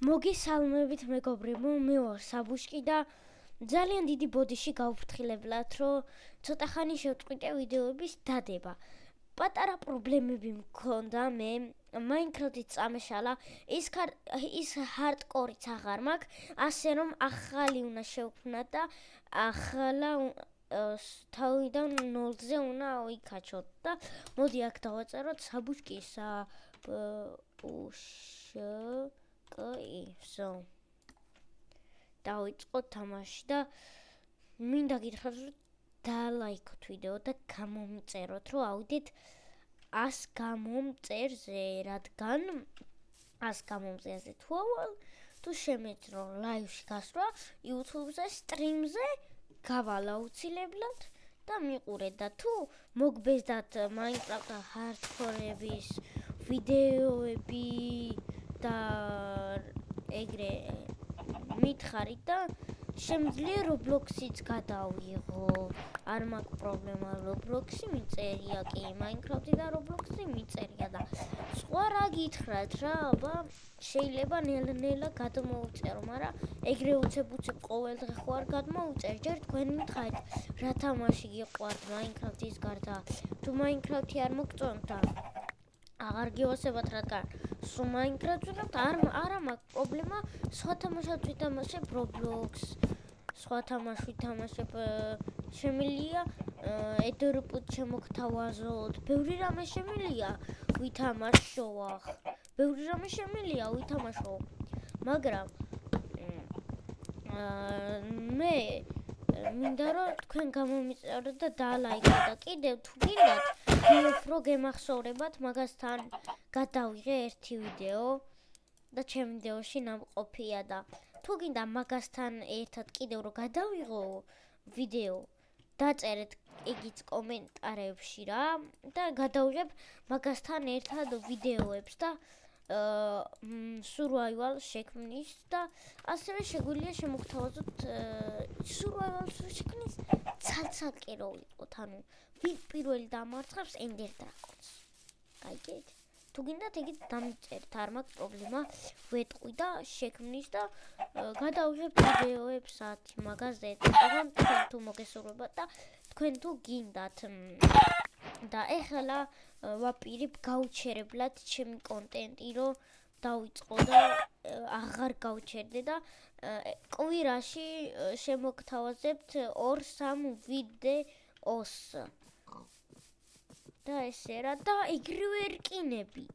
მოგესალმებით მეგობრებო, მე ვარ საბუშკი და ძალიან დიდი ბოდიში გავფრთხილებთ, რომ ცოტა ხანი შევწყვიტე ვიდეოების დადება. პატარა პრობლემები მქონდა მე Minecraft-ით წამეშალა, ის hardcore-იც აღარ მაქვს, ასე რომ ახალი უნდა შევქმნათ და ახლა თავიდან 0-ზე უნდა ვიქაჩოთ და მოდი აქ დავაწეროთ საბუშკი ისო დავიწყოთ თამაში და მინდა გითხრათ რომ დალაიქოთ ვიდეო და გამომწეროთ რომ ავიდეთ 100 გამომწერზე, რადგან 100 გამომწერზე თუ შემეძრო ლაივში გასვლა YouTube-ზე, სტრიმზე გავალ აუცილებლად და მიყურეთ და თუ მოგბეზდათ Minecraft hardcore-ების ვიდეოები და ეგრე მითხარით და შემიძლია Roblox-იც გადავიღო. არ მაქვს პრობლემა Roblox-ი მიწერია კი, Minecraft-ი და Roblox-ი მიწერია და სხვა რა გითხრათ რა, აბა შეიძლება ნელა გადმოვწერო, მაგრამ ეგრე უცებ ყოველდღე ხო არ გადმოვწერ, ჯერ თქვენ მითხარით რა თამაში გიყვართ Minecraft-ის გარდა. თუ Minecraft-ი არ მოგწონთ და აღარ გიოსებათ, რადგან სულ Minecraft-ს ვიღებთ, არა მაქვს პრობლემა, სხვა თამაშად ვითამაშებ Roblox, სხვა თამაშს ვითამაშებ, შემიძლია Ederput შემოგთავაზოთ, ბევრი რამე შემიძლია ვითამაშო, მაგრამ მე მინდა რომ თქვენ გამომიწეროთ და დალაიქოთ და კიდევ თუ გინდათ უფრო გემახსოვრებათ მაგასთან გადავიღე ერთი ვიდეო და ჩემ ვიდეოში ნამყოფია და თუ გინდა მაგასთან ერთად კიდევ რომ გადავიღო ვიდეო დაწერეთ იგიც კომენტარებში რა და გადავიღებ მაგასთან ერთად ვიდეოებს და survival შექმნის და ასევე შეგვიძლია შემოგთავაზოთ survival შექმნის ცალ-ცალკე რო ვიყოთ, ანუ ვინ პირველი დამარცხებს Ender Dragons. გაიგეთ? თუ გინდათ ეგეთ დამიწერთ, არ მაქვს პრობლემა, ვეტყვი და შექმნის და გადავიღებ ვიდეოებსაც მაგაზე. თქვენ თუ მოგესურვებათ და თქვენ თუ გინდათ და ეხლა ვაპირებ გაუჩერებლად ჩემი კონტენტი რომ დავიწყო და აღარ გავჩერდე და კვირაში შემოგთავაზებთ 2-3 ვიდეოს და ესე რა და იგივე რკინები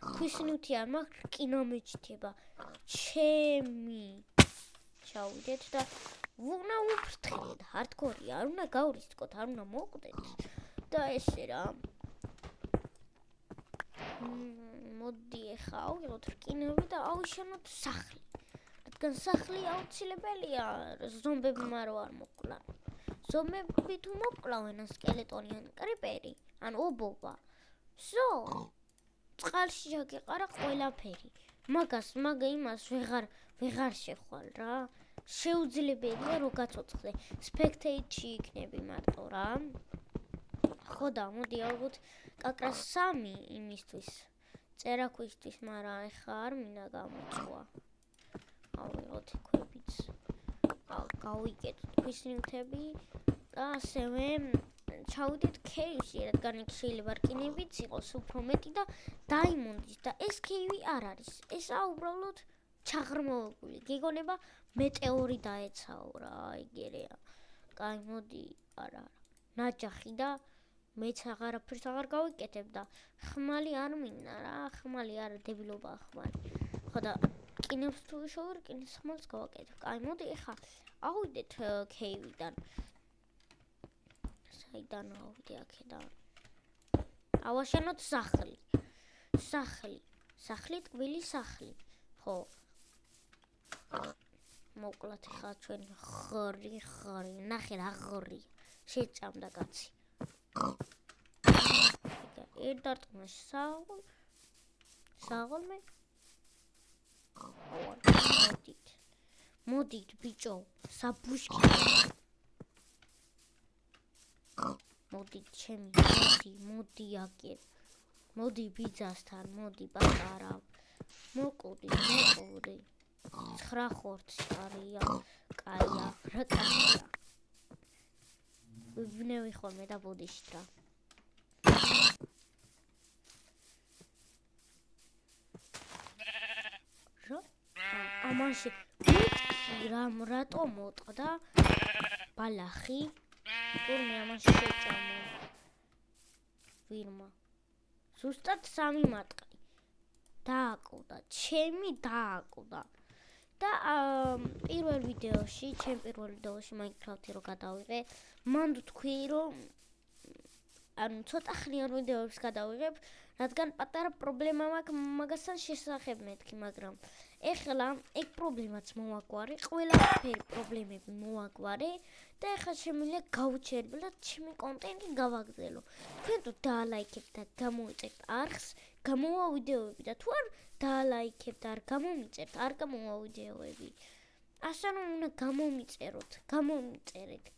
ქვისნუთი არ მაქვს რკინა მეჩნდება ჩემი ჩავიდეთ და უნდა ვუფრთხილეთ hardcore-ი არ უნდა გავრისკოთ, არ უნდა მოკვდეთ და ესე რა მოდი ახლა ავიღოთ რკინები და ავიშენოთ სახლი. რადგან სახლი აუცილებელია ზომბებმა რო არ მოკლან. ზომბები თუ მოკლავენ სკელეტონი ან კრიპერი, ან ობობა. წყალში ჩაგეყარა ყველაფერი. იმას ვეღარ შეხვალ რა. შეუძლებელია რომ გაცოცხლდე. Spectate-ში იქნები მარტო რა. ხო და მოდი ალბათ კაკრას 3 იმისთვის წერაქვისთვის, მაგრამ ეხა არ მინდა გამოწვა. ავიღოთ ქვებიც. გავიკეთოთ ქვისნივთები და ასევე ჩავიდეთ cave-ში, რადგან იქ შეიძლება რკინებიც იყოს უფრო მეტი და დაიმონდის და ეს cave არ არის. ესაა უბრალოდ ჩაღრმავებული. გეგონება მეტეორი დაეცაო რა, ეგერეა. კაი, მოდი, არა. ნაჯახი და მეც აღარაფერს აღარ გავიკეთებ და ხმალი არ მინდა რა, ხმალი არა დებილობაა ხმალი. ხო და რკინებს თუ ვიშოვე, რკინის ხმალს გავაკეთებ. კაი, მოდი ახლა ავიდეთ cave-დან. საიდან ავიდე აქედან? ავაშენოთ სახლი. სახლი, ტკბილი სახლი. ხო. მოკლათ ახლა ჩვენ ხრი, ნახე რა ღორი. შეჭამდა კაცი. ერთდარტყმას საღოლმე მოდით ბიჭო საბუშკი მოდით ჩემი მოდი აკერ მოდი ბიძასთან მოდი პატარა მოკვდი 9 ხორცი არია. კაია, რა კაცია. ვიბნევი ხოლმე და ბუდიშით რა. ამაში მეთქი რატო მოტყდა ბალახი თურმე ამაში შეჭამო ვირმა ზუსტად 3 მატყლი დააკვდა ჩემი დააკვდა და პირველ ვიდეოში Minecraft-ი რო გადავიღე მან თქვი რომ ანუ ცოტა ხნიან ვიდეოებს გადავიღებ რადგან პატარა პრობლემა მაქვს მაგასთან შესახებ მეთქი მაგრამ ეხლა ეგ პრობლემაც მოვაგვარე ყველაფერი პრობლემები მოვაგვარე და ეხლა შემიძლია გავუჩერებლად ჩემი კონტენტი გავაგრძელო თქვენ თუ დაალაიქებთ და გამოიწერთ არხს გამოვა ვიდეოები და თუ არ დაალაიქებთ არ გამომიწერთ არ გამოვა ვიდეოები ასე რომ უნდა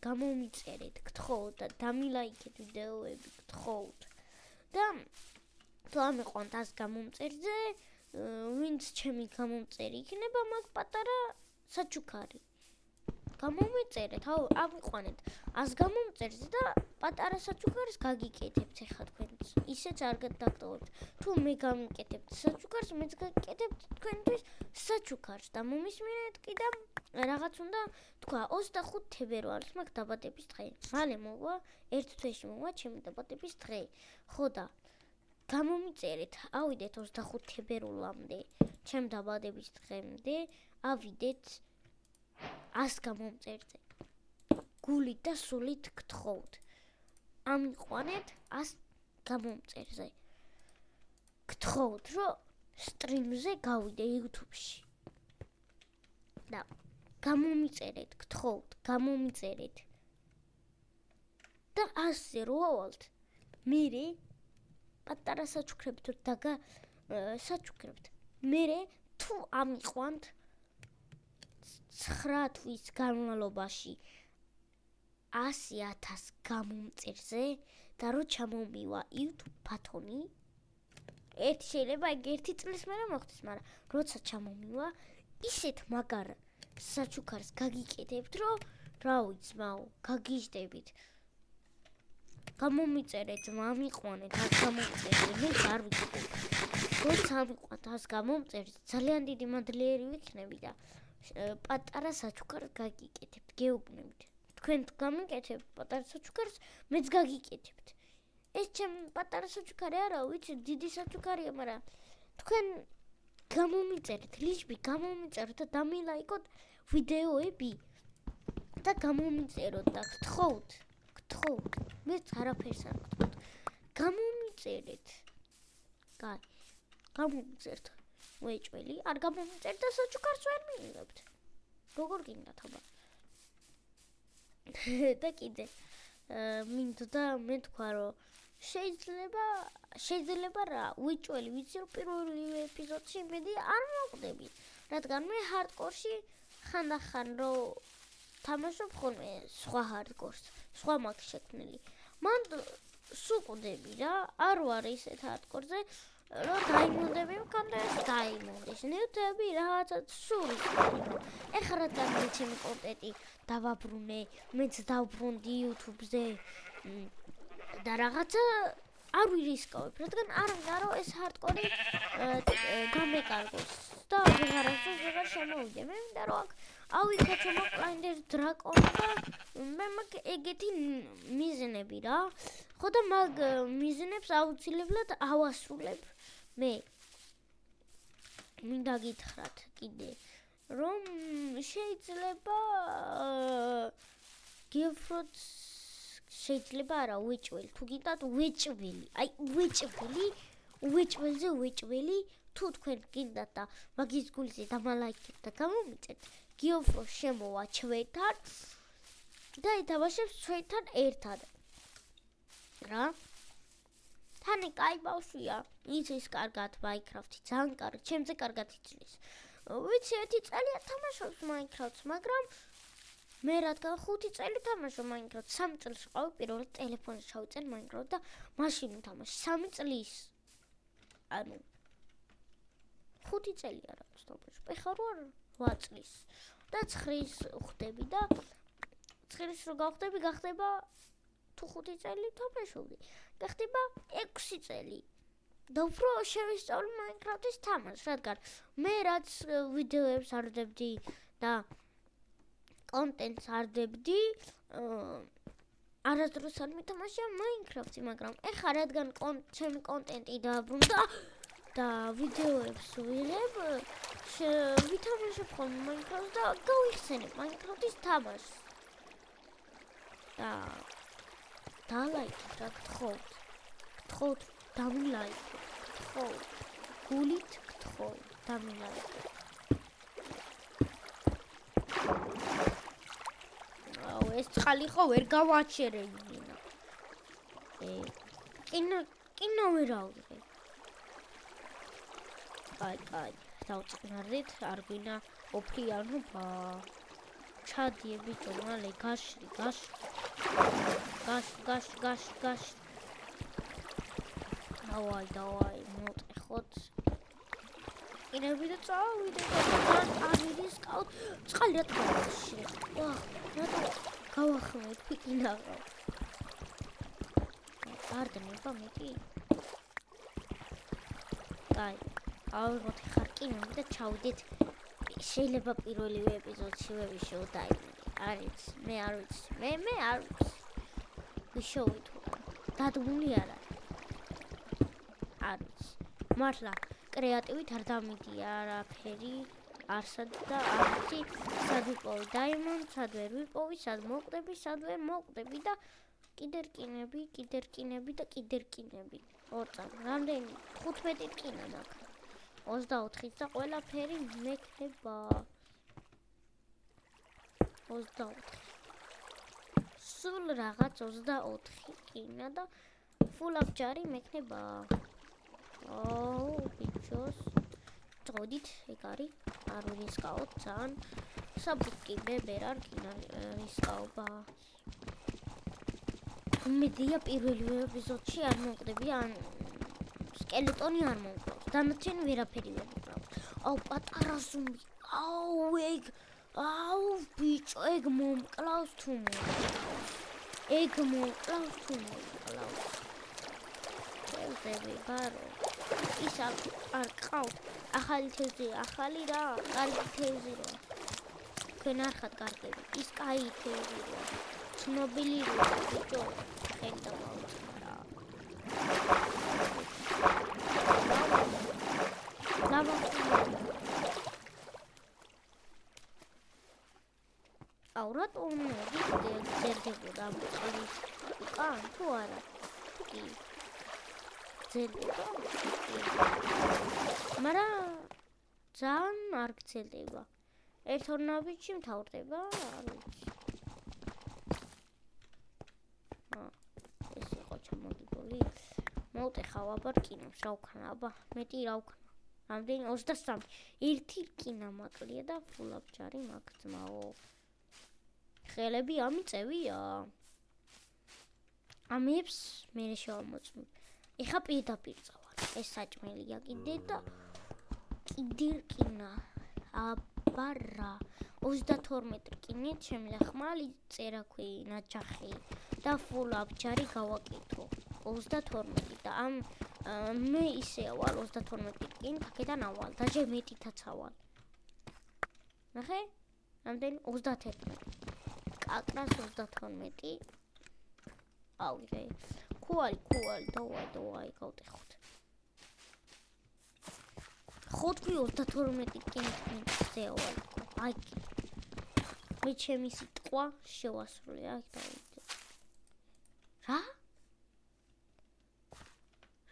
გამომიწერეთ გთხოვთ და დამილაიქეთ ვიდეოები გთხოვთ და თუ ამიყვანთ ას გამომწერზე ვინც ჩემი გამომწერი იქნება მაგ პატარა საჩუქარი გამომიწერეთ ამიყვანეთ ას გამომწერზე და პატარა საჩუქარს გაგიკეთებთ ეხლა თქვენც ისეც არ გადაგტოვებთ თუ მე გამიკეთებთ საჩუქარს მეც გაგიკეთებთ თქვენთვის საჩუქარს და მომისმინეთ კიდე რაღაც უნდა თქვა 25 თებერვალს მაქვს დაბადების დღე მალე მოვა ერთ თვეში მოვა ჩემი დაბადების დღე ხო და გამომიწერეთ ავიდეთ 25 თებერვალამდე ჩემ დაბადების დღემდე ავიდეთ 100 გამომწერზე გულით და სულით გთხოვთ ამიყვანეთ 100 გამომწერზე გთხოვთ რომ სტრიმზე გავიდე YouTube-ში და გამომიწერეთ გთხოვთ გამომიწერეთ და 100-ზე რო ავალთ მერე პატარა საჩუქრებთ საჩუქრებთ მერე თუ ამიყვანთ 9 თვის განმავლობაში 100,000 გამომწერზე და რო ჩამომივა YouTube ბათონი ერთი შეიძლება ერთი წლის მერე მოხდეს მაგრამ როცა ჩამომივა ისეთ მაგარ საჩუქარს გაგიკეთებთ რომ რა ვიცი მაო გაგიჟდებით გამომიწერეთ ამიყვანეთ ას გამომწერზე მე არ ვიცი როცა ამიყვანთ ას გამომწერზე ძალიან დიდი მადლიერი ვიქნები და პატარა საჩუქარს გაგიკეთებთ გეუბნებით თქვენ გამიკეთებთ პატარა საჩუქარს მეც გაგიკეთებთ ეს ჩემ პატარა საჩუქარი არა ვიცი დიდი საჩუქარია მაგრამ თქვენ გამომიწერეთ ლიშბი გამომიწეროთ და დამილაიქოთ ვიდეოები და გამომიწეროთ და გთხოვთ მეც არაფერს არ გთხოვთ გამომიწერეთ კაი გამომიწერთ უეჭველი არ გამომიწერთ და საჩუქარს ვერ მიიღებთ როგორ გინდათ აბა და კიდე მინდოდა მე თქვა რომ შეიძლება რა უეჭველი ვიცი რომ პირველი ეპიზოდში იმედი არ მოვხდები რადგან მე ჰარდკორში ხანდახან რომ თამაშობ ხოლმე სხვა ჰარდკორს სხვა მაქვს შექმნილი მან სუყდები რა არ ვარ ისეთ ჰარდკორზე რომ დაიმონდები მქონდეს დაიმონდეს ნიუტები რაღაცა სული ეხლა რადგან მე ჩემი კონტენტი დავაბრუნე მეც დავბრუნდი YouTube-ზე და რაღაცა არ ვირისკავებ რადგან არ მინდა რომ ეს ჰარდკორი გამეკარგოს და ვეღარ შემოვიდე მე მინდა რომ ავიქოთ მოკლინდეს დრაკონი და მე მაგ ეგეთი მიზნები რა ხო და მაგ მიზნებს აუცილებლად ავასრულებ მე მინდა გითხრათ კიდე რომ შეიძლება გეფროთ შეიძლება არა უეჭველი თუ გინდათ უეჭველი აი უეჭველზე უეჭველი თუ თქვენ გინდათ და მაგის გულზე დამალაიქებთ და გამომიწერთ გიოფრო შემოვა ჩვენთან და ეთამაშებს ჩვენთან ერთად რა თანი კაი ბავშვია იცის კარგად Minecraft-ი ძალიან კარგად ჩემზე კარგად იცის ვიცი ერთი წელია თამაშობს Minecraft-ს მაგრამ მე რადგან 5 წელი თამაშობ Minecraft 3 წელს ყავი პირველად ტელეფონზე ჩავიწერ Minecraft და მაშინ ვთამაში 3 წლის ანუ 5 წელი არა თამაშობ ეხლა რო 8 წლის და 9-ის ხვდები და 9-ის რო გავხდები, გახდება თუ 5 წელი თამაშობდი. გახდება 6 წელი. და უფრო შევისწავლი Minecraft-ის თამაშს, რადგან მე რაც ვიდეოებს არდებდი და კონტენტს არდებდი, არასდროს არ მითამაშია Minecraft-ი, მაგრამ ეხლა რადგან ჩემი კონტენტი დააბრუნდა და ვიდეოებს ვიღებ, ვითამაშებ ხოლმე Minecraft-ს და გავიხსენებ Minecraft-ის თამაშს. და ლაიქით რა გთხოვთ, დამილაიქეთ, გთხოვთ, გულით გთხოვთ, დამილაიქეთ. ეს წყალი ხო ვერ გავაჩერებინა. კინო ვერ ავიღე. კაი, დავწყნარდით, არ გვინა ოფლიანობა. ჩადიები ჯომალე, გაშრი. გაშ. დავაი, მოტეხოთ. კინები და წავიდე და ამირის ყავთ. წყალი რა თქმა უნდა. გავახმეთ ფიკინაღო. გარდნება მეტი. კაი, ავიღოთ ხარ კინოები და ჩავიდეთ. შეიძლება პირველივე ეპიზოდში ვიშოვდაიმე. არის, მე არ ვიცი. მე არ ვიცი. ვიშოვით უკვე. დადგმული არ არის. მართლა კრეატივით არ დამიდია არაფერი. არსად და არცი სად ვიპოვი დაიმონდ, სად ვერ ვიპოვი, სად მოვკვდები, სად ვერ მოვკვდები და კიდე რკინები და კიდე რკინები. 2 წამი, რამდენი? 15 რკინა მაქვს. 24-ით და ყველაფერი მექნება. 24. სულ რაღაც 24 რკინა და ფულაბჯარი მექნება. ბიჭოს. წოდით, ეგ არის. არ ვირისკავთ ძალიან. საბუთკი ბებერ არ გინა რისკავება. მედია პირველი ეპიზოდში არ მოვკვდები, ან სკელეტონი არ მოვკვდები. დანარჩენი ვერაფერი ვერ ვიყავ. პატარა ზუმბი. ბიჭო, ეგ მომკლავს თუ მომკლავს. ევზები ბარო. ის არ ყავთ. ახალი თევზი, ახალი რა, კარგი თევზი რა. თქვენ არ ხართ კარგები. ის კაი თევზი რა. ცნობილი რა, ბიჭო, ხელი დავაუწყა რა. რატომ ძერდებოდა ამ წყლის უკან თუ არა? კი. ძერდება. მაგრამ ძალიან არ გძელდება. ერთ-ორ ნაბიჯში მთავრდება, არ ვიცი. ეს იყო ჩამოგებული. მოვტეხავ აბა რკინებს, რა ვქნა აბა? მეტი რა ვქნა? რამდენი? 23. ერთი რკინა მაკლია და ფულაბჯარი მაქვს ძმაო. ხელები ამიწევია. ამებს მე შევამოწმებ. ეხა პირდაპირ წავალ. ეს საჭმელია კიდე და კიდე რკინა. აბა რა. 32 რკინით შემლახმალი წერაქვი ნაჯახი და ფულაბჯარი გავაკეთო. 32 და ამ მე ისე ავალ 32 რკინით აქედან ავალ. დაჟე მეტითაც ავალ. ნახე? რამდენი? 31. კაკრას 32. ავიღე. ქუალი, დავაი, გავტეხოთ. ხოთქვი 32 რკინით ზეავალ. აი. მე ჩემი სიტყვა შევასრულე, აი დავიდე. რა?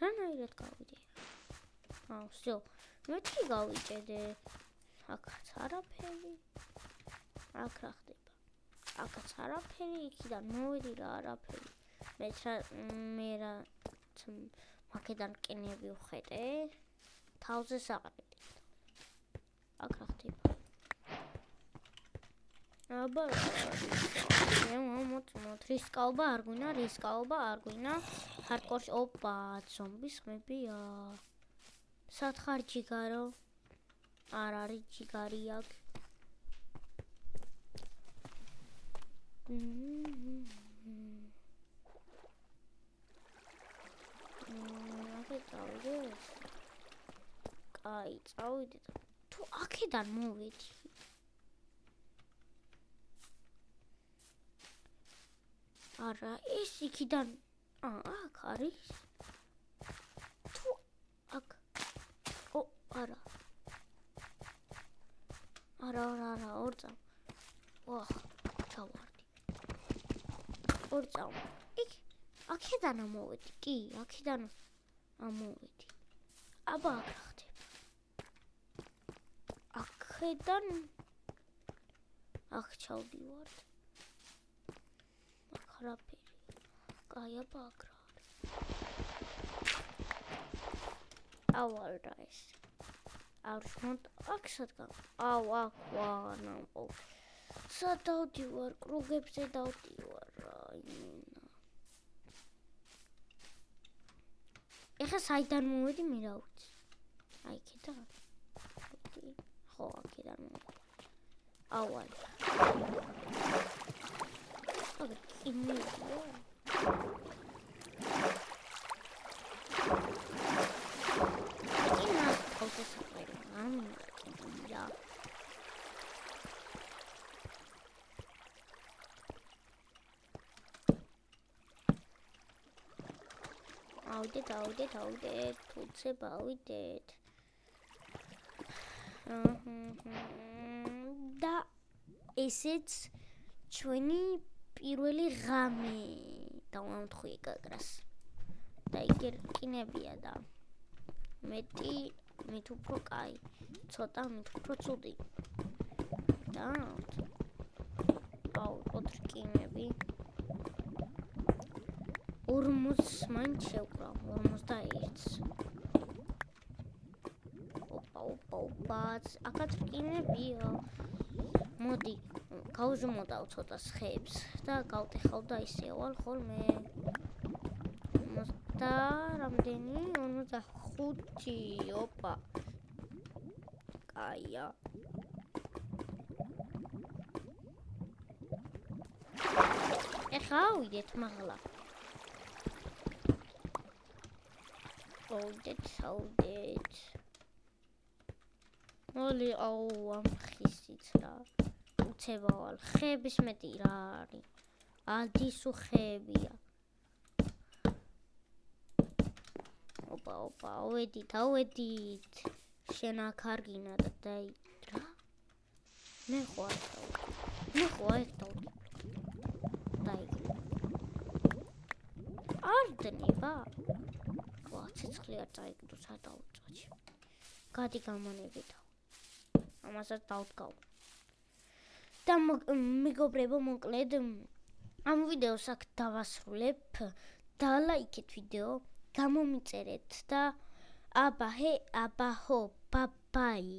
რანაირად გავიდე? ვсё. მეტი გავიჭედე. აქაც არაფერი. აქ რა ხდება? აქაც არაფერი, იქიდან მოვედი რა არაფერი. მე რა მაკედან რკინები ვხედე. თავზე საყრდით. აქ რა ხდება? აბა მოთ რისკაობა არ გვინა. ჰარდკორში ოპა, ზომბის ხმებია. სათხარჯი გარო. არ არის ჯიგარი აქ. წავიდეთ. კაი, წავიდეთ. თუ აქედან მოვედი. არა, ეს იქიდან აქ არის. თუ აქ. არა. არა, ორწამ. ვახ, ჩავარდი. ორწამ. იქ აქედან მოვედი. კი, აქედან მოვედი. აბა აქ რა ხდება? აქედან აქ ჩავდივართ. აქ რაფერი. კაი, აბა აქ რა არის? ავალდა ეს. არშმოთ აქ სადგან. აქ ვანამო. სად დავდივარ? კრუგებზე დავდივარ. რაიმენა. ეხა საიდან მოვედი მე რა ვიცი. აი იქიდან. ხო, აქედან მოვედი. ავალ. აგ იმედი. ავიდეთ, თუცე ავიდეთ. და ესეც ჩვენი პირველი ღამე დავამთხვი გაგრას. და იგერკინებია და მით უფრო კაი, ცოტა მით უფრო ცუდი. და ოთრკინები 40 მაინც შევკრავ 41-ს. ოპა, აქაც რკინებია. მოდი, გავზმოდავ ცოტა ხეებს და გავტეხავ და ისევალ ხოლმე. და რამდენი? 45. ოპა. კაია. ეხა ავიდეთ მაღლა. ავდეთ. მოლი ამ ხისიც რა. უცებავალ ხეების მეტი რა არის. ადისუ ხეებია. ოპა, ავედით. შენ აქ არ გინა და დაი რა? მე ხო არ დავდი. დაიგე. არ დნება. ვა, ცეცხლი არ წაიგდო სადაუწოჩი. გადი გამონებით. ამასაც დავდგავ. და მეგობრებო, მოკლედ ამ ვიდეოს აქ დავასრულებ. დალაიქეთ ვიდეო, გამომიწერეთ და აბა ჰო, ბაბაი.